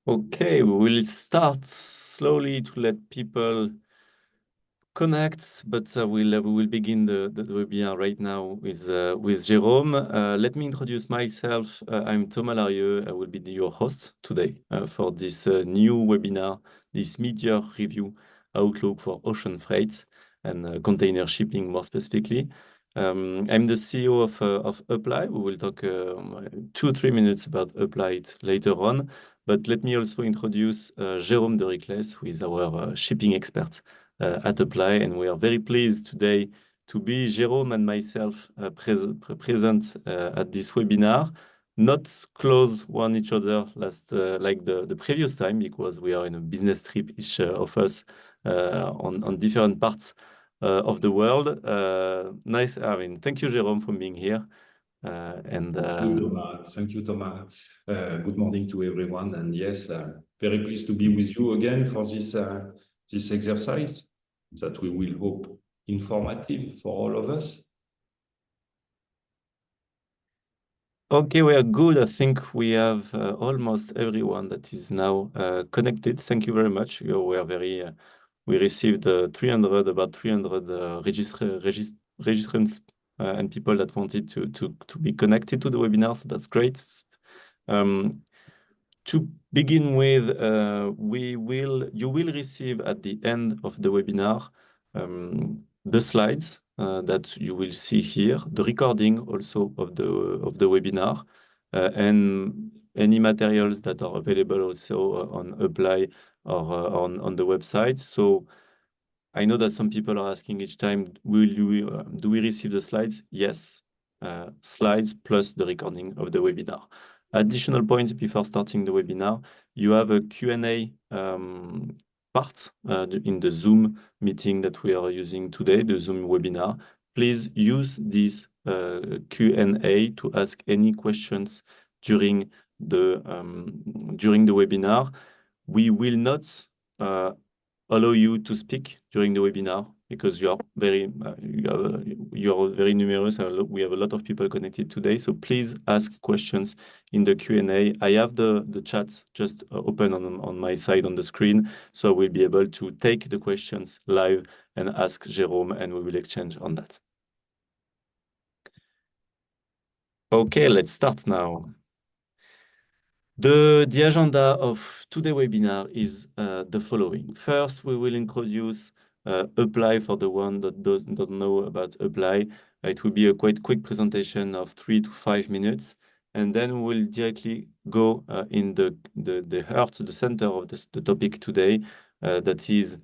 Okay, we will start slowly to let people connect, but we will begin the webinar right now with Jérôme. Let me introduce myself. I'm Thomas Larieux. I will be your host today for this new webinar, this mid-year review outlook for ocean freight and container shipping more specifically. I'm the CEO of Apply. We will talk 2-3 minutes about Apply later on. But let me also introduce Jérôme de Ricles, who is our shipping expert at Apply. And we are very pleased today to be Jérôme and myself present at this webinar. Not close one each other like the previous time, because we are in a business trip, each of us on different parts of the world. Nice. I mean, thank you, Jérôme, for being here. Thank you, Thomas. Good morning to everyone. And yes, very pleased to be with you again for this exercise that we will hope informative for all of us. Okay, we are good. I think we have almost everyone that is now connected. Thank you very much. We are very. We received about 300 registrants and people that wanted to be connected to the webinar. So that's great. To begin with, you will receive at the end of the webinar the slides that you will see here, the recording also of the webinar, and any materials that are available also on Apply or on the website. So I know that some people are asking each time, do we receive the slides? Yes, slides plus the recording of the webinar. Additional points before starting the webinar, you have a Q&A part in the Zoom meeting that we are using today, the Zoom webinar. Please use this Q&A to ask any questions during the webinar. We will not allow you to speak during the webinar because you are very numerous. We have a lot of people connected today, so please ask questions in the Q&A. I have the chats just open on my side on the screen, so we'll be able to take the questions live and ask Jérôme, and we will exchange on that. Okay, let's start now. The agenda of today's webinar is the following. First, we will introduce Apply for the one that don't know about Apply. It will be a quite quick presentation of 3 to 5 minutes, and then we'll directly go in the heart, the center of the topic today, that is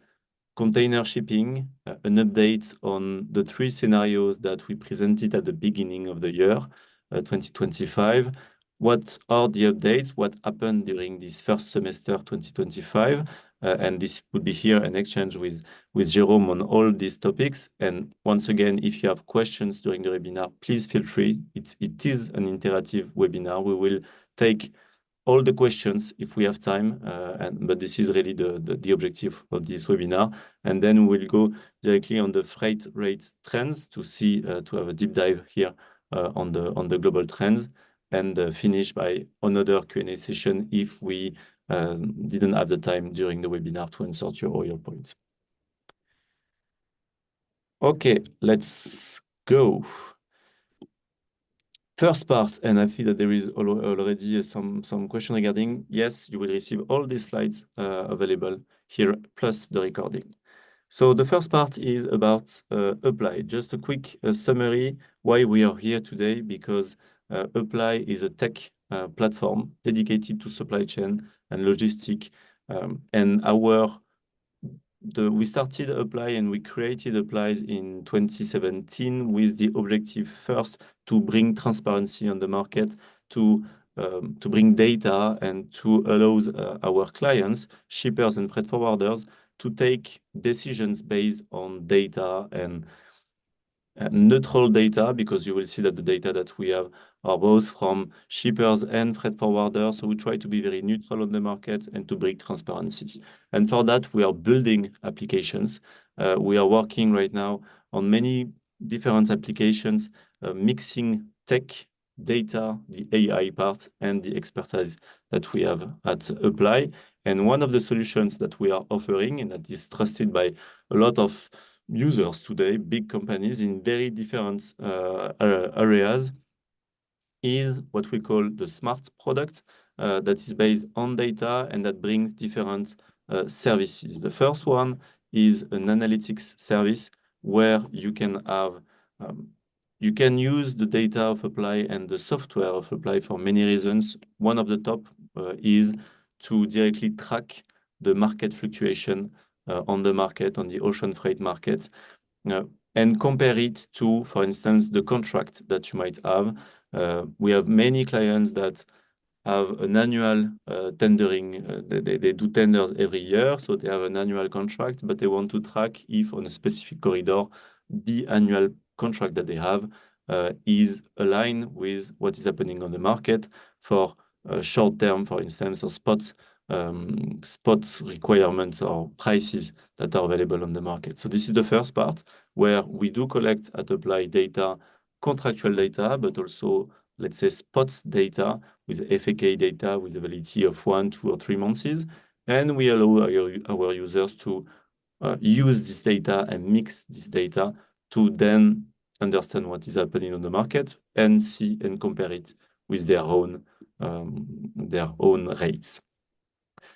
container shipping, an update on the 3 scenarios that we presented at the beginning of the year, 2025. What are the updates? What happened during this first semester 2025? And this would be here an exchange with Jérôme on all these topics. And once again, if you have questions during the webinar, please feel free. It is an interactive webinar. We will take all the questions if we have time, but this is really the objective of this webinar. And then we'll go directly on the freight rate trends to have a deep dive here on the global trends, and finish by another Q&A session if we didn't have the time during the webinar to answer all your points. Okay, let's go. First part, and I think that there is already some question regarding, yes, you will receive all these slides available here, plus the recording. So the first part is about Apply. Just a quick summary why we are here today, because Apply is a tech platform dedicated to supply chain and logistics. And we started Apply and we created Apply in 2017 with the objective first to bring transparency on the market, to bring data and to allow our clients, shippers and freight forwarders, to take decisions based on data and neutral data, because you will see that the data that we have are both from shippers and freight forwarders. So we try to be very neutral on the market and to bring transparency. And for that, we are building applications. We are working right now on many different applications, mixing tech, data, the AI part, and the expertise that we have at Apply. And one of the solutions that we are offering, and that is trusted by a lot of users today, big companies in very different areas, is what we call the smart product that is based on data and that brings different services. The first one is an analytics service where you can have you can use the data of Apply and the software of Apply for many reasons. One of the top is to directly track the market fluctuation on the market, on the ocean freight market, and compare it to, for instance, the contract that you might have. We have many clients that have an annual tendering. They do tenders every year, so they have an annual contract, but they want to track if on a specific corridor, the annual contract that they have is aligned with what is happening on the market for short term, for instance, or spot requirements or prices that are available on the market. So this is the first part where we do collect at Apply data, contractual data, but also, let's say, spot data with FAK data with a validity of 1, 2, or 3 months. And we allow our users to use this data and mix this data to then understand what is happening on the market and see and compare it with their own rates.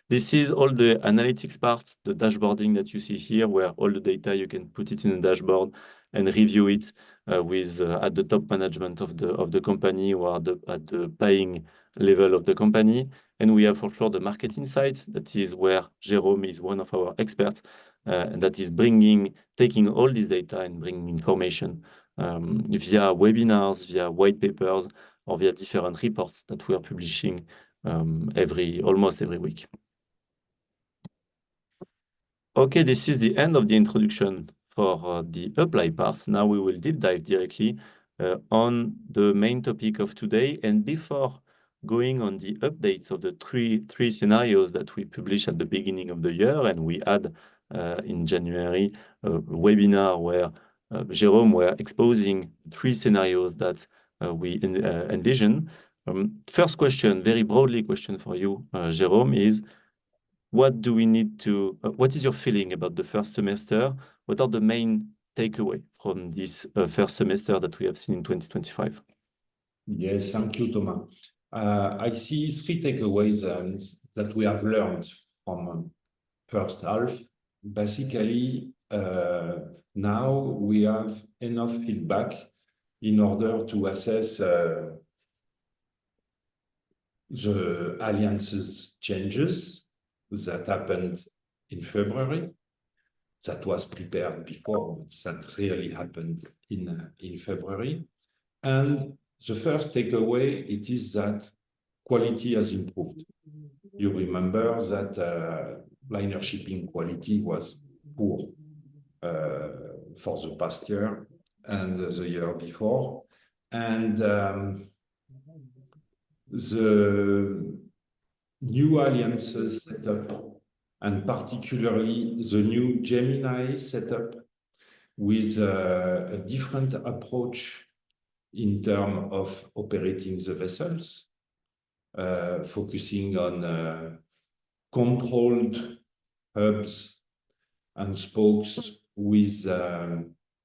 This is all the analytics part, the dashboarding that you see here, where all the data, you can put it in a dashboard and review it with at the top management of the company or at the buying level of the company. And we have for sure the market insights. That is where Jérôme is one of our experts, and that is taking all this data and bringing information via webinars, via white papers, or via different reports that we are publishing almost every week. Okay, this is the end of the introduction for the Apply part. Now we will deep dive directly on the main topic of today. And before going on the updates of the three scenarios that we published at the beginning of the year, and we had in January a webinar where Jérôme were exposing 3 scenarios that we envision. First question, very broadly question for you, Jérôme, is what do we need to, what is your feeling about the first semester? What are the main takeaway from this first semester that we have seen in 2025? Yes, thank you, Thomas. I see 3 takeaways that we have learned from first half. Basically, now we have enough feedback in order to assess the alliances changes that happened in February. That was prepared before, but that really happened in February. And the first takeaway, it is that quality has improved. You remember that liner shipping quality was poor for the past year and the year before. And the new alliances setup, and particularly the new Gemini setup with a different approach in terms of operating the vessels, focusing on controlled hubs and spokes with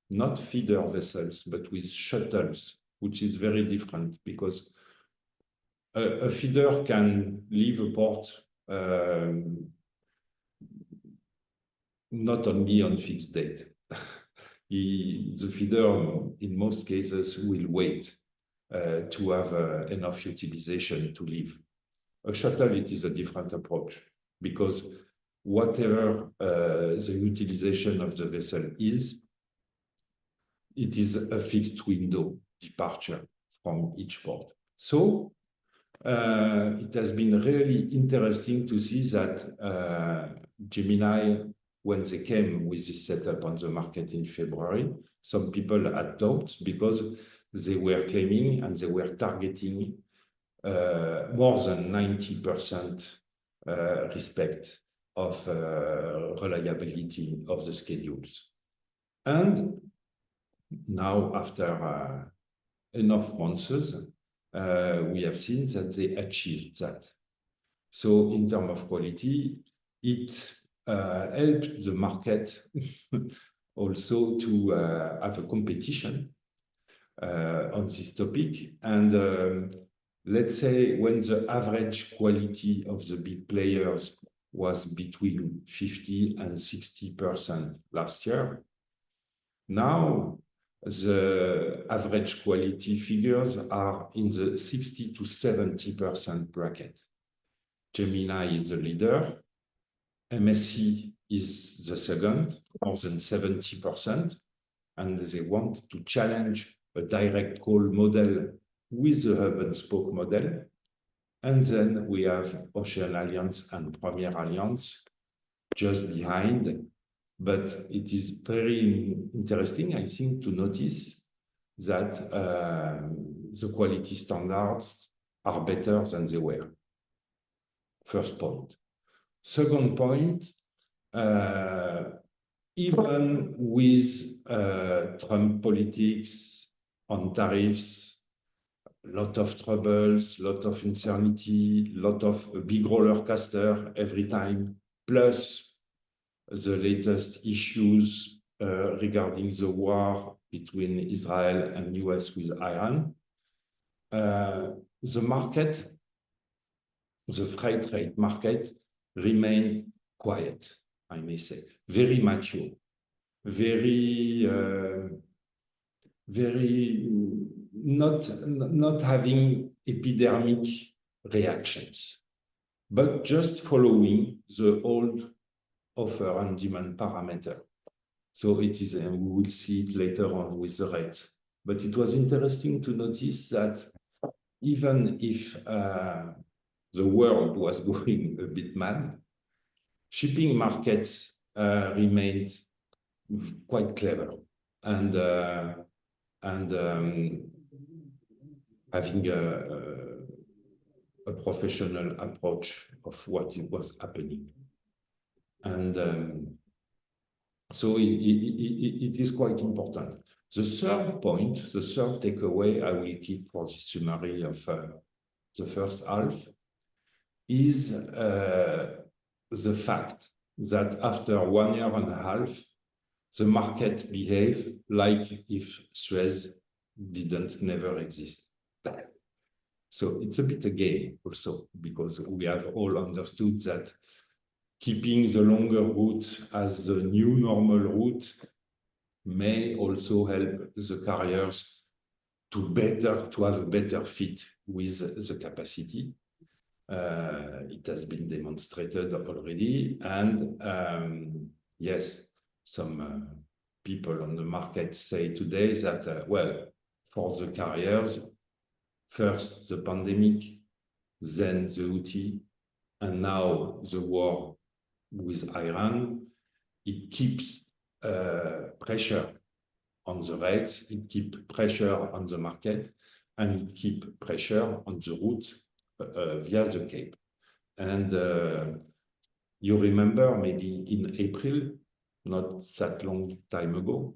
not feeder vessels, but with shuttles, which is very different because a feeder can leave a port not only on fixed date. The feeder, in most cases, will wait to have enough utilization to leave. A shuttle, it is a different approach because whatever the utilization of the vessel is, it is a fixed window departure from each port. So it has been really interesting to see that Gemini, when they came with this setup on the market in February, some people had doubts because they were claiming and they were targeting more than 90% respect of reliability of the schedules. And now, after enough months, we have seen that they achieved that. So in terms of quality, it helped the market also to have a competition on this topic. And let's say when the average quality of the big players was between 50 and 60% last year, now the average quality figures are in the 60 to 70% bracket. Gemini is the leader. MSC is the second, more than 70%. And they want to challenge a direct call model with the hub and spoke model. And then we have Ocean Alliance and Premier Alliance just behind. But it is very interesting, I think, to notice that the quality standards are better than they were. First point. Second point, even with Trump politics on tariffs, a lot of troubles, lot of uncertainty, lot of a big roller coaster every time, plus the latest issues regarding the war between Israel and US with Iran, the market, the freight rate market remained quiet, I may say, very mature, very not having epidemic reactions, but just following the old offer and demand parameter. So it is, and we will see it later on with the rates. But it was interesting to notice that even if the world was going a bit mad, shipping markets remained quite clever and having a professional approach of what was happening. And so it is quite important. The third point, the third takeaway I will keep for the summary of the first half is the fact that after 1 year and a half, the market behaved like if Suez didn't never exist. So it's a bit a game also, because we have all understood that keeping the longer route as the new normal route may also help the carriers to have a better fit with the capacity. It has been demonstrated already. And yes, some people on the market say today that, well, for the carriers, first the pandemic, then the Houthi, and now the war with Iran, it keeps pressure on the rates, it keeps pressure on the market, and it keeps pressure on the route via the Cape. And you remember maybe in April, not that long time ago,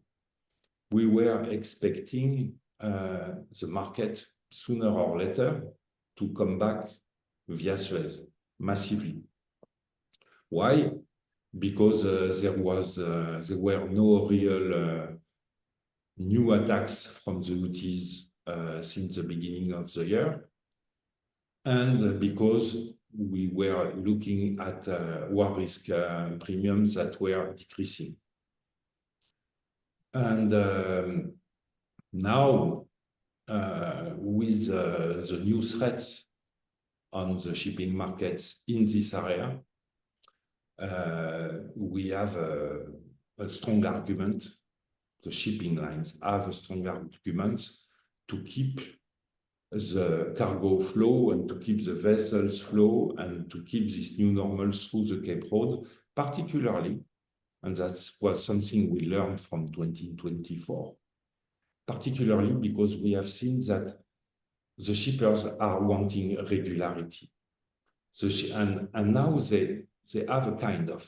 we were expecting the market sooner or later to come back via Suez massively. Why? Because there were no real new attacks from the Houthis since the beginning of the year, and because we were looking at war risk premiums that were decreasing. And now, with the new threats on the shipping markets in this area, we have a strong argument. The shipping lines have a strong argument to keep the cargo flow and to keep the vessels flow and to keep this new normal through the Cape Road, particularly, and that was something we learned from 2024, particularly because we have seen that the shippers are wanting regularity. And now they have a kind of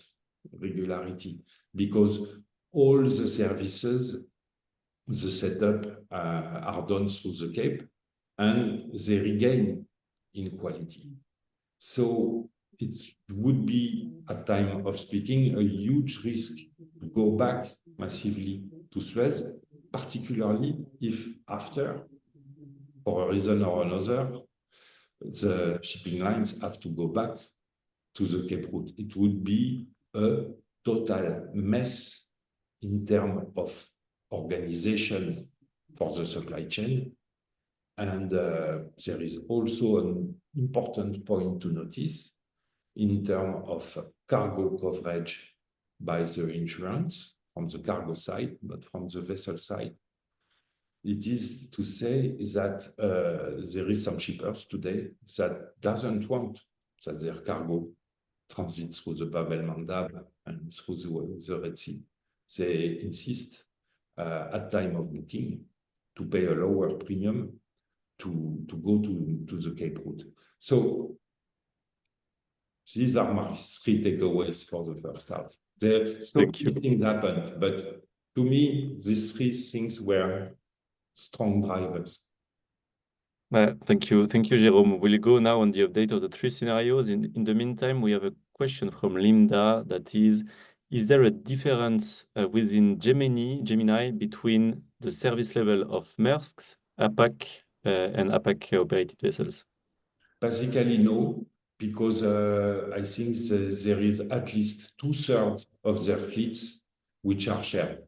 regularity because all the services, the setup are done through the Cape. and they regain in quality. So it would be, at time of speaking, a huge risk to go back massively to Suez, particularly if after, for a reason or another, the shipping lines have to go back to the Cape Route. It would be a total mess in terms of organization for the supply chain. And there is also an important point to notice in terms of cargo coverage by the insurance from the cargo side, but from the vessel side. It is to say that there is some shippers today that doesn't want that their cargo transit through the Bab el-Mandab and through the Red Sea. They insist at time of booking to pay a lower premium to go to the Cape Route. So these are my three takeaways for the first half. There so many things happened, but to me, these three things were strong drivers. Thank you, Jérôme. We'll go now on the update of the three scenarios. In the meantime, we have a question from Linda that is there a difference within Gemini between the service level of Maersk's APAC and APAC operated vessels? Basically, no, because I think there is at least 2/3 of their fleets which are shared.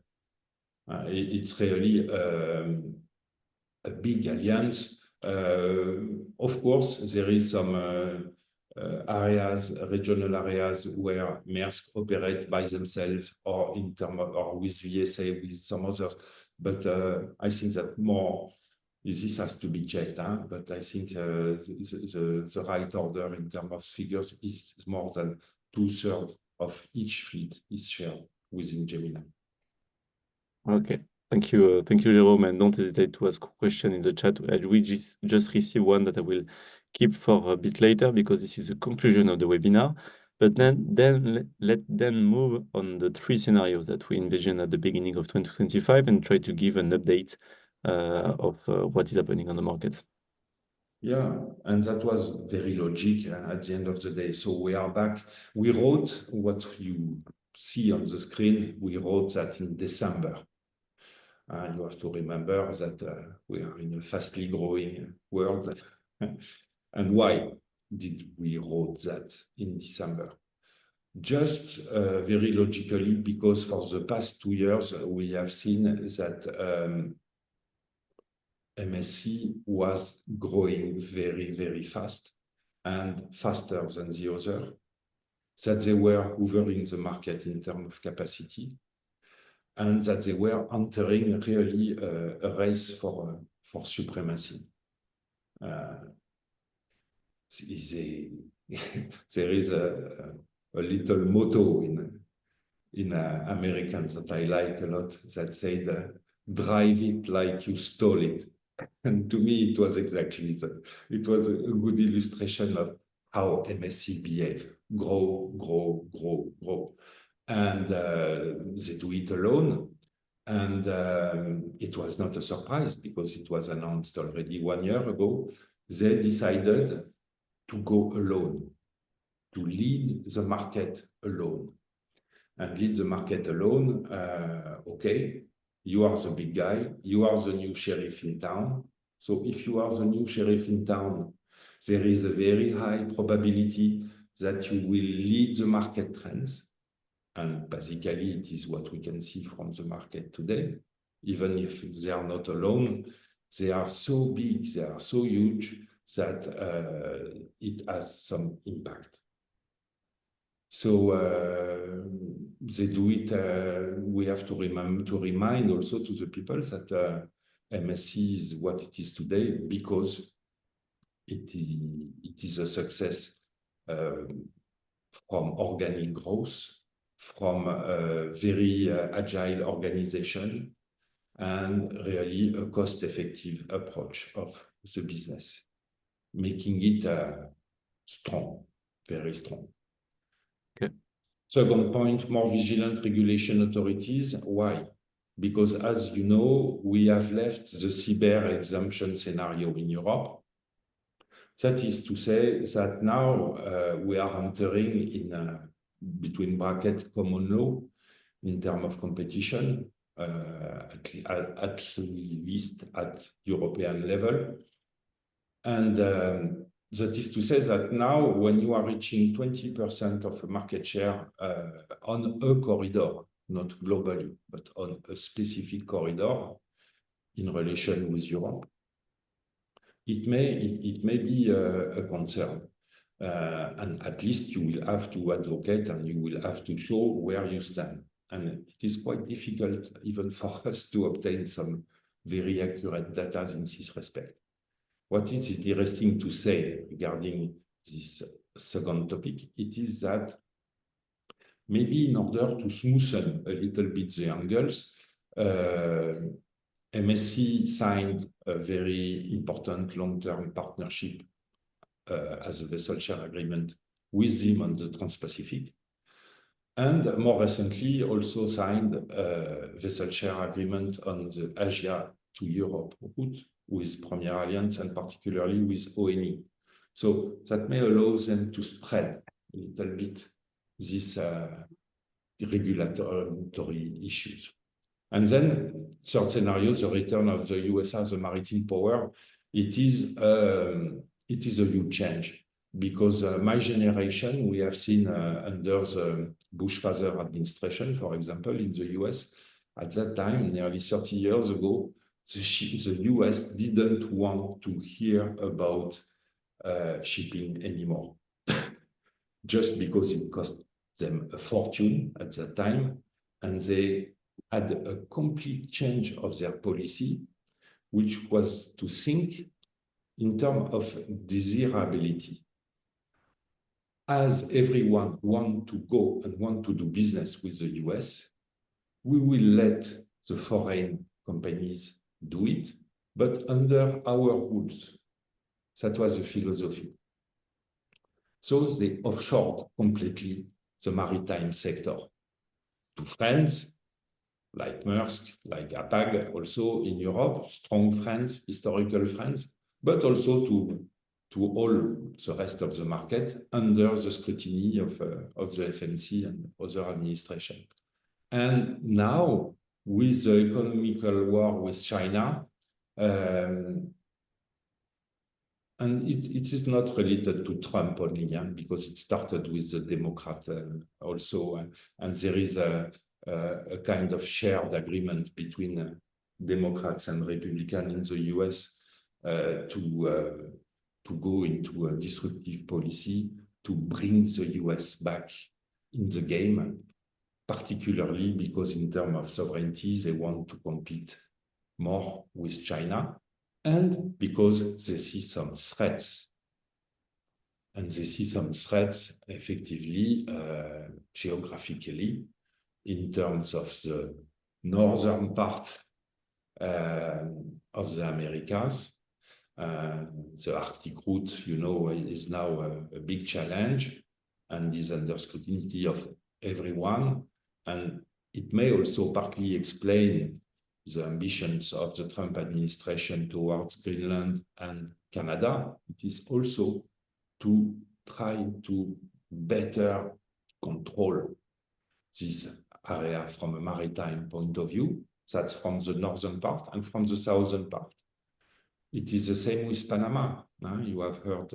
It's really a big alliance. Of course, there is some areas, regional areas where Maersk operate by themselves or in terms of, or with VSA, with some others. But I think that more this has to be checked, but I think the right order in terms of figures is more than 2/3 of each fleet is shared within Gemini. Okay, thank you, Jérôme, and don't hesitate to ask a question in the chat. We just received one that I will keep for a bit later because this is the conclusion of the webinar. But let's move on the three scenarios that we envisioned at the beginning of 2025 and try to give an update of what is happening on the markets. Yeah, and that was very logic at the end of the day. So we are back. We wrote what you see on the screen. We wrote that in December. You have to remember that we are in a fastly growing world. And why did we wrote that in December? Just very logically, because for the past 2 years, we have seen that MSC was growing very, very fast and faster than the other, that they were hovering the market in terms of capacity, and that they were entering really a race for supremacy. There is a little motto in Americans that I like a lot that said, drive it like you stole it. And to me, it was exactly that. It was a good illustration of how MSC behave, grow, grow, grow, grow. And they do it alone. And it was not a surprise because it was announced already 1 year ago. They decided to go alone, to lead the market alone. And lead the market alone, okay, you are the big guy, you are the new sheriff in town. So if you are the new sheriff in town, there is a very high probability that you will lead the market trends. And basically, it is what we can see from the market today. Even if they are not alone, they are so big, they are so huge that it has some impact. So they do it. We have to remind also to the people that MSC is what it is today because it is a success from organic growth, from a very agile organization, and really a cost-effective approach of the business, making it strong, very strong. Okay. Second point, more vigilant regulation authorities. Why? because as you know, we have left the cyber exemption scenario in Europe. That is to say that now we are entering in between bracket common law in terms of competition, at least at European level. And that is to say that now when you are reaching 20% of market share on a corridor, not globally, but on a specific corridor in relation with Europe, it may be a concern. And at least you will have to advocate and you will have to show where you stand. And it is quite difficult even for us to obtain some very accurate data in this respect. What is interesting to say regarding this second topic, it is that maybe in order to smoothen a little bit the angles, MSC signed a very important long-term partnership as a vessel share agreement with them on the Trans-Pacific. And more recently, also signed a vessel share agreement on the Asia to Europe route with Premier Alliance and particularly with ONE. So that may allow them to spread a little bit these regulatory issues. And then third scenario, the return of the US as a maritime power, it is a huge change because my generation, we have seen under the Bush-Father administration, for example, in the US, at that time, nearly 30 years ago, the US didn't want to hear about shipping anymore, just because it cost them a fortune at that time, and they had a complete change of their policy, which was to think in terms of desirability. As everyone wants to go and want to do business with the US, we will let the foreign companies do it, but under our rules. That was the philosophy. So they offshored completely the maritime sector to friends like Maersk, like Hapag, also in Europe, strong friends, historical friends, but also to all the rest of the market under the scrutiny of the FMC and other administration. And now, with the economical war with China, and it is not related to Trump only, because it started with the Democrat also, and there is a kind of shared agreement between Democrats and Republicans in the US to go into a disruptive policy to bring the US back in the game, particularly because in terms of sovereignty, they want to compete more with China, and because they see some threats. And they see some threats effectively, geographically, in terms of the northern part of the Americas. The Arctic route, you know, is now a big challenge and is under scrutiny of everyone. And it may also partly explain the ambitions of the Trump administration towards Greenland and Canada. It is also to try to better control this area from a maritime point of view. That's from the northern part and from the southern part. It is the same with Panama. You have heard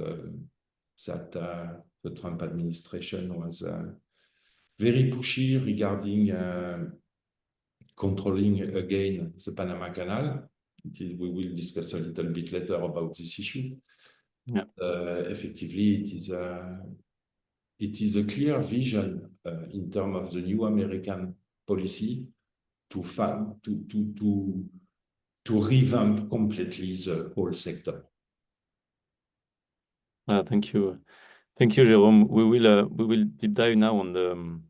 that the Trump administration was very pushy regarding controlling again the Panama Canal. We will discuss a little bit later about this issue. Yeah. Effectively, it is a clear vision in terms of the new American policy to revamp completely the whole sector. Thank you, Jérôme. We will deep dive now on the.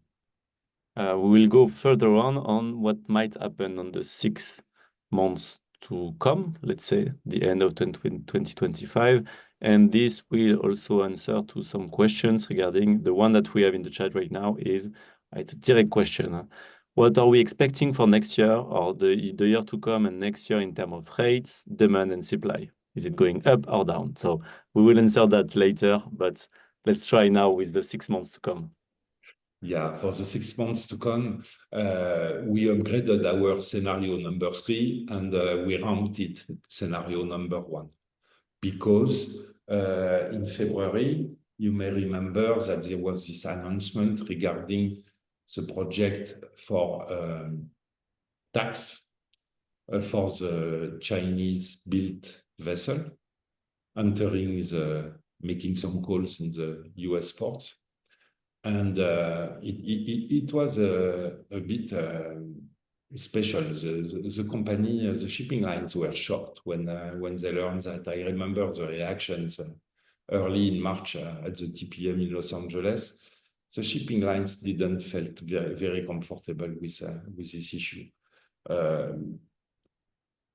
We will go further on what might happen on the 6 months to come. Let's say the end of 2025, and this will also answer to some questions regarding the one that we have in the chat right now. It's a direct question. What are we expecting for next year or the year to come and next year in terms of rates, demand, and supply? Is it going up or down? So we will answer that later, but let's try now with the 6 months to come. Yeah, for the 6 months to come, we upgraded our scenario number 3 and we ramped it scenario number 1. Because in February, you may remember that there was this announcement regarding the project for tax for the Chinese-built vessel making some calls in the US ports. And it was a bit special. The company, the shipping lines were shocked when they learned that. I remember the reactions early in March at the TPM in Los Angeles. The shipping lines didn't felt very, very comfortable with this issue.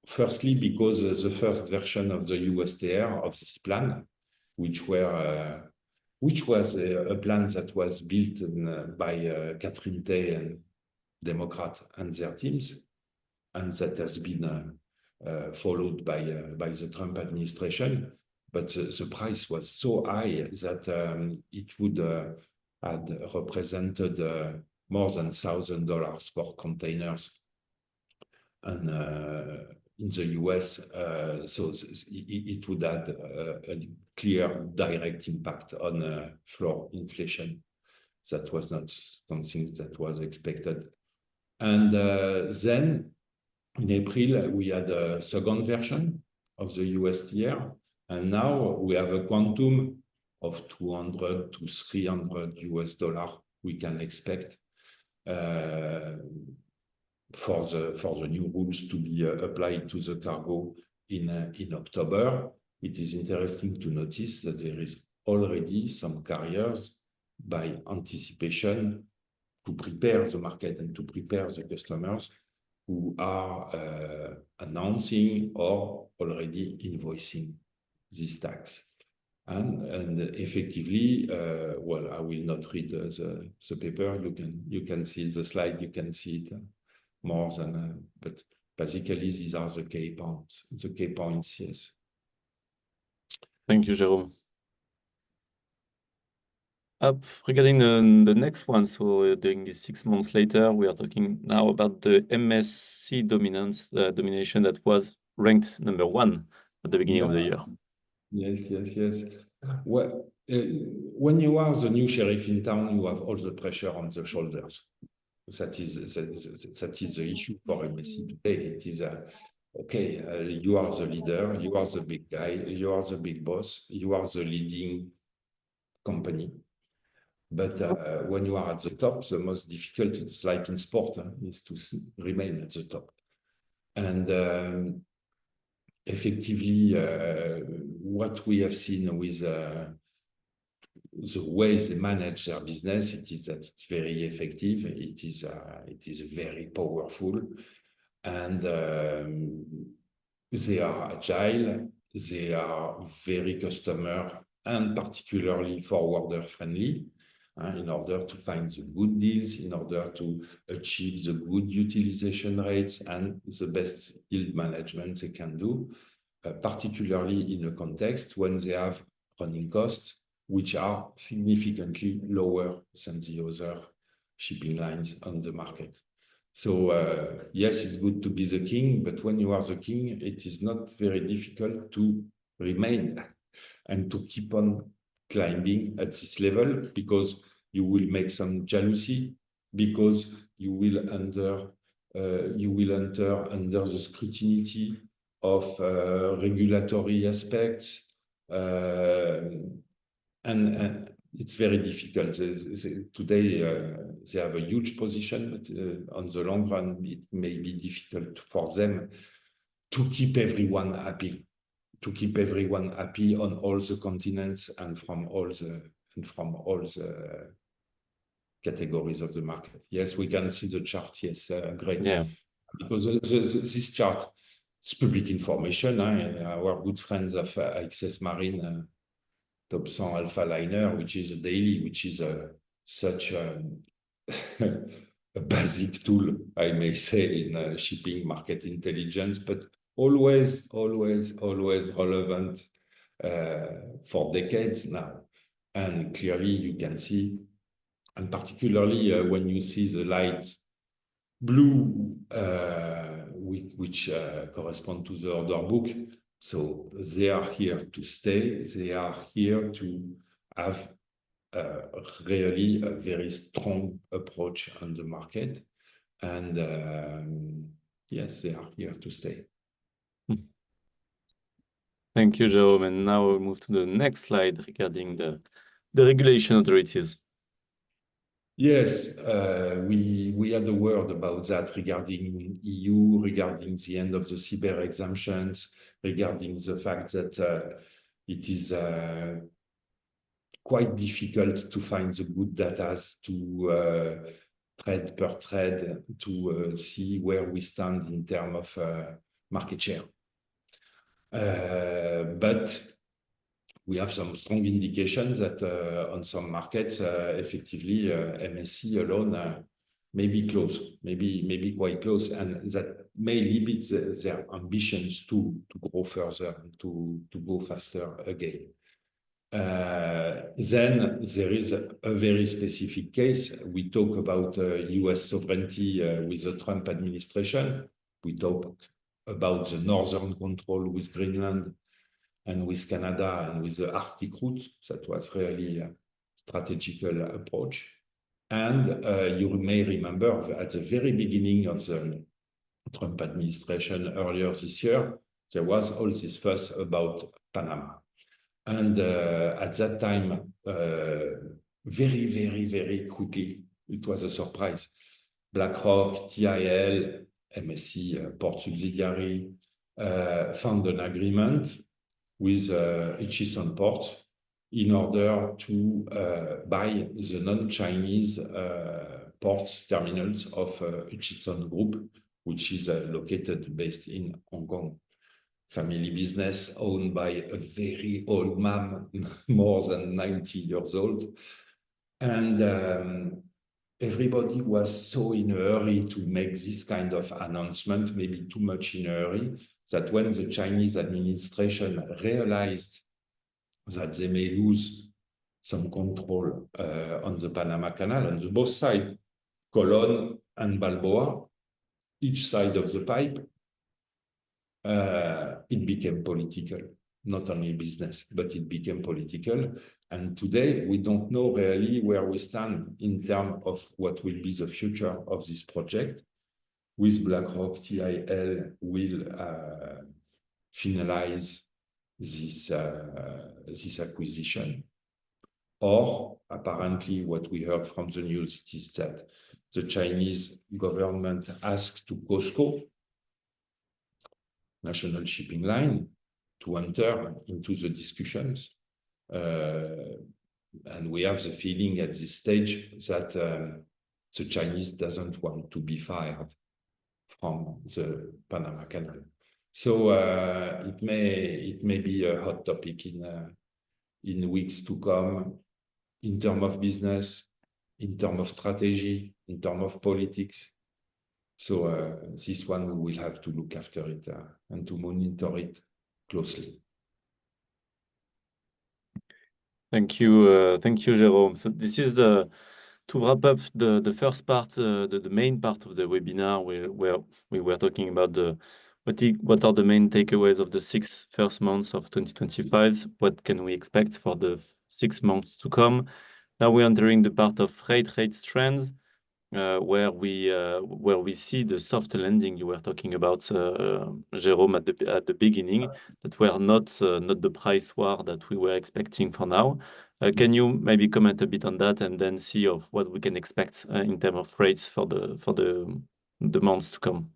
Firstly, because the first version of the USTR of this plan, which was a plan that was built by Catherine Tay and Democrat and their teams, and that has been followed by the Trump administration. But the price was so high that it would have represented more than $1,000 for containers. And in the US, so it would add a clear direct impact on floor inflation. That was not something that was expected. And then in April, we had a second version of the USTR. And now we have a quantum of 200 to 300 US dollars we can expect for the new rules to be applied to the cargo in October. It is interesting to notice that there is already some carriers by anticipation to prepare the market and to prepare the customers who are announcing or already invoicing this tax. And effectively, well, I will not read the paper. You can see the slide. You can see it more than, but basically these are the key points. The key points, yes. Thank you, Jérôme. Regarding the next one, so during the 6 months later, we are talking now about the MSC domination that was ranked number 1 at the beginning of the year. Yes. Well, when you are the new sheriff in town, you have all the pressure on the shoulders. That is the issue for MSC today. It is okay, you are the leader, you are the big guy, you are the big boss, you are the leading company. But when you are at the top, the most difficult, it's like in sport, is to remain at the top. And effectively, what we have seen with the way they manage their business, it is that it's very effective. It is very powerful, and they are agile. They are very customer and particularly forwarder friendly, in order to find the good deals, in order to achieve the good utilization rates and the best yield management they can do, particularly in a context when they have running costs which are significantly lower than the other shipping lines on the market. So yes, it's good to be the king, but when you are the king, it is not very difficult to remain and to keep on climbing at this level, because you will make some jealousy, because you will enter under the scrutiny of regulatory aspects, and it's very difficult. Today, they have a huge position, but on the long run, it may be difficult for them to keep everyone happy, on all the continents and from all the categories of the market. Yes, we can see the chart. Yes, great. Yeah. Because this chart is public information. Our good friends of AXS Marine, Top 100 Alpha Liner, which is a daily, which is such a basic tool, I may say, in shipping market intelligence, but always relevant for decades now. And clearly you can see, and particularly when you see the light blue, which correspond to the order book. So they are here to stay. They are here to have really a very strong approach on the market. And yes, they are here to stay. Thank you, Jerome. And now we'll move to the next slide regarding the regulation authorities. Yes, we had a word about that regarding EU, regarding the end of the cyber exemptions, regarding the fact that it is quite difficult to find the good data to trade per trade to see where we stand in terms of market share. But we have some strong indications that on some markets, effectively, MSC alone may be close, maybe quite close, and that may limit their ambitions to grow further, to go faster again. Then there is a very specific case. We talk about US sovereignty with the Trump administration. We talk about the northern control with Greenland and with Canada and with the Arctic route. That was really a strategical approach. And you may remember at the very beginning of the Trump administration earlier this year, there was all this fuss about Panama. And at that time, very quickly, it was a surprise. BlackRock, TIL, MSC, port subsidiary, found an agreement with Hutchison Port in order to buy the non-Chinese ports terminals of Hutchison Group, which is based in Hong Kong. Family business owned by a very old man, more than 90 years old. And everybody was so in a hurry to make this kind of announcement, maybe too much in a hurry, that when the Chinese administration realized that they may lose some control on the Panama Canal, on the both sides, Colon and Balboa, each side of the pipe, it became political, not only business, but it became political. And today, we don't know really where we stand in terms of what will be the future of this project. With BlackRock, TIL will finalize this acquisition. Or apparently what we heard from the news is that the Chinese government asked to COSCO, National Shipping Line, to enter into the discussions. And we have the feeling at this stage that the Chinese doesn't want to be fired from the Panama Canal. So it may be a hot topic in weeks to come, in terms of business, in terms of strategy, in terms of politics. So this one, we will have to look after it and to monitor it closely. Thank you, Jerome. So this is to wrap up the first part, the main part of the webinar, where we were talking about what are the main takeaways of the first months of 2025? What can we expect for the 6 months to come? Now we're entering the part of freight rates trends, where we see the soft landing you were talking about, Jerome, at the beginning, that were not the price war that we were expecting for now. Can you maybe comment a bit on that and then see of what we can expect in terms of rates for the months to come?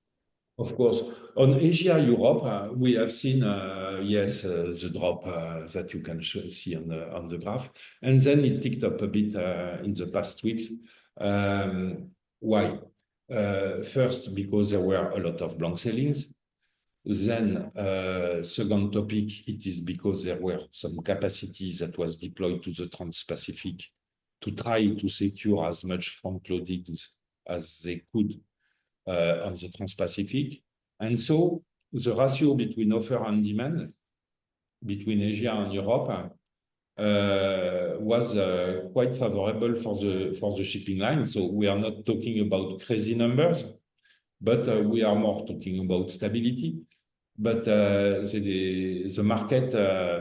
Of course, on Asia, Europe, we have seen, yes, the drop that you can see on the graph, and then it ticked up a bit in the past weeks. Why? First, because there were a lot of blank sailings. Then, second topic, it is because there were some capacity that was deployed to the Trans-Pacific to try to secure as much front loadings as they could on the Trans-Pacific. And so the ratio between offer and demand between Asia and Europe was quite favorable for the shipping line. So we are not talking about crazy numbers, but we are more talking about stability. But the market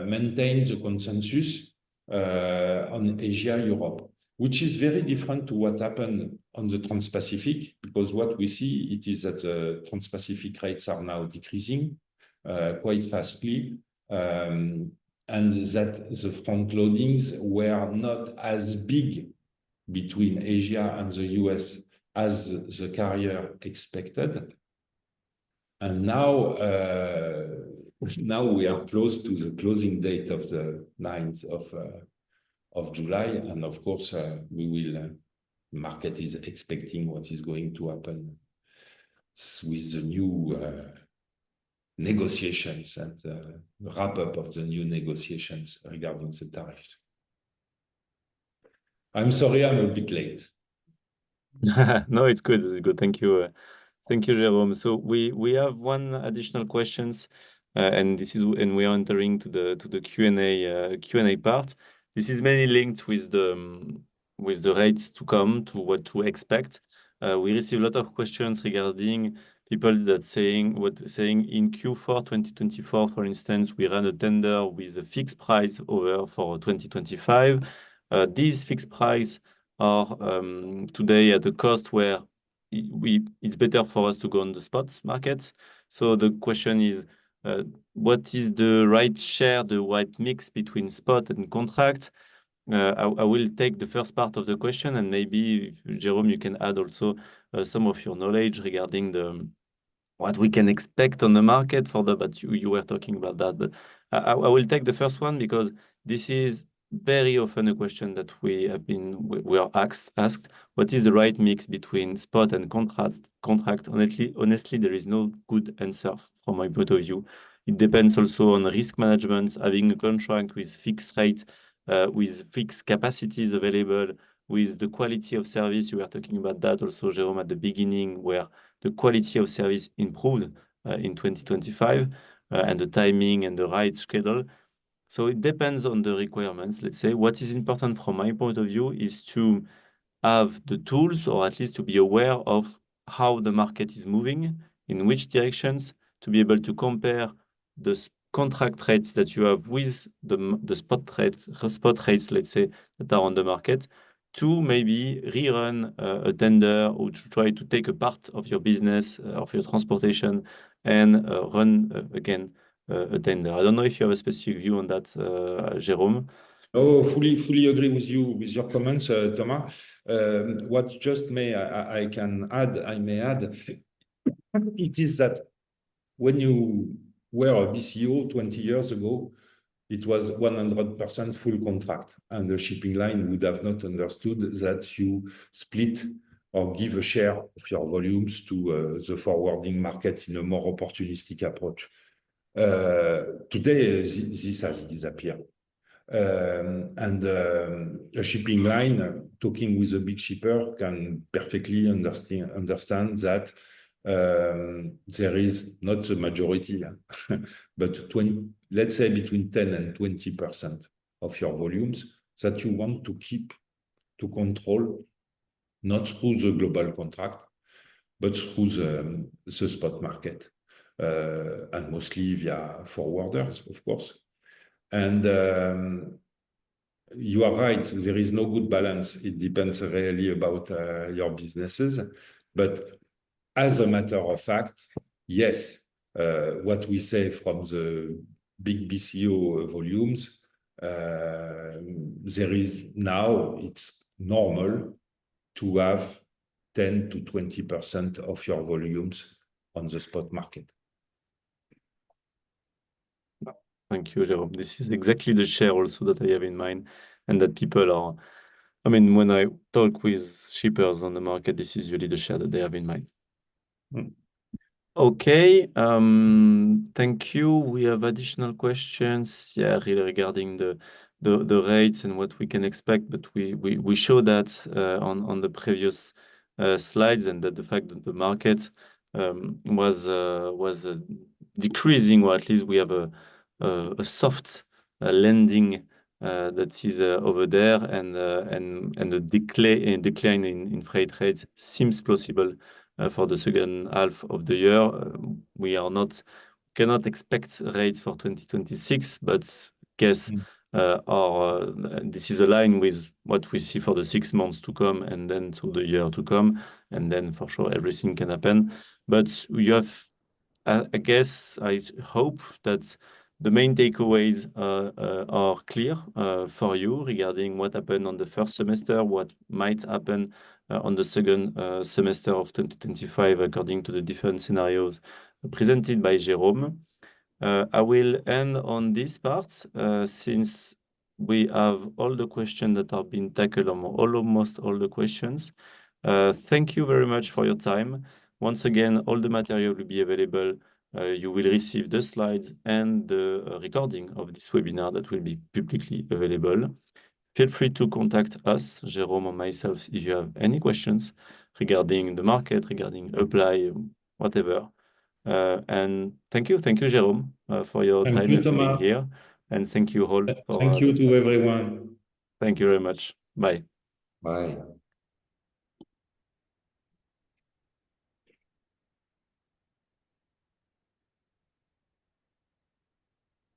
maintains the consensus on Asia-Europe, which is very different to what happened on the Trans-Pacific, because what we see it is that Trans-Pacific rates are now decreasing quite fastly, and that the front loadings were not as big between Asia and the US as the carrier expected. And now we are close to the closing date of the 9th of July. And of course, market is expecting what is going to happen with the new negotiations and wrap up of the new negotiations regarding the tariffs. I'm sorry, I'm a bit late. No, it's good. It's good. Thank you. Thank you, Jérôme. So we have one additional questions, and we are entering to the Q&A part. This is mainly linked with the rates to come, to what to expect. We receive a lot of questions regarding people that saying in Q4 2024, for instance, we ran a tender with a fixed price over for 2025. These fixed price are today at a cost where it's better for us to go on the spot markets. So the question is, what is the right share, the right mix between spot and contract? I will take the first part of the question, and maybe Jérôme, you can add also some of your knowledge regarding what we can expect on the market for but you were talking about that. But I will take the first one because this is very often a question that we are asked. What is the right mix between spot and contract? Honestly, there is no good answer from my point of view. It depends also on risk management, having a contract with fixed rate, with fixed capacities available, with the quality of service. You were talking about that also, Jérôme, at the beginning, where the quality of service improved in 2025, and the timing and the right schedule. So it depends on the requirements. Let's say what is important from my point of view is to have the tools, or at least to be aware of how the market is moving, in which directions, to be able to compare the contract rates that you have with the spot rates, let's say, that are on the market, to maybe rerun a tender, or to try to take a part of your business, of your transportation, and run again a tender. I don't know if you have a specific view on that, Jérôme. Oh, fully agree with you, with your comments, Thomas. What just I may add, it is that when you were a BCO 20 years ago, it was 100% full contract, and the shipping line would have not understood that you split or give a share of your volumes to the forwarding market in a more opportunistic approach. Today, this has disappeared. And a shipping line talking with a big shipper can perfectly understand that there is not the majority, but let's say between 10 and 20% of your volumes that you want to keep to control, not through the global contract, but through the spot market, and mostly via forwarders, of course. And you are right, there is no good balance. It depends really about your businesses. But as a matter of fact, yes, what we say from the big BCO volumes, there is now, it's normal to have 10 to 20% of your volumes on the spot market. Thank you, Jérôme. This is exactly the share also that I have in mind, and that people are, I mean, when I talk with shippers on the market, this is really the share that they have in mind. Okay, thank you. We have additional questions, really regarding the rates and what we can expect, but we show that on the previous slides, and that the fact that the market was decreasing, or at least we have a soft landing that is over there, and the decline in freight rates seems possible for the second half of the year. We cannot expect rates for 2026, but guess this is aligned with what we see for the 6 months to come, and then to the year to come, and then for sure everything can happen. But you have, I guess, I hope that the main takeaways are clear for you regarding what happened on the first semester, what might happen on the second semester of 2025, according to the different scenarios presented by Jérôme. I will end on this part since we have all the questions that have been tackled, almost all the questions. Thank you very much for your time. Once again, all the material will be available. You will receive the slides and the recording of this webinar that will be publicly available. Feel free to contact us, Jérôme or myself, if you have any questions regarding the market, regarding Apply, whatever. And thank you, Jérôme, for your time being here. And thank you all. Thank you to everyone. Thank you very much. Bye. Bye.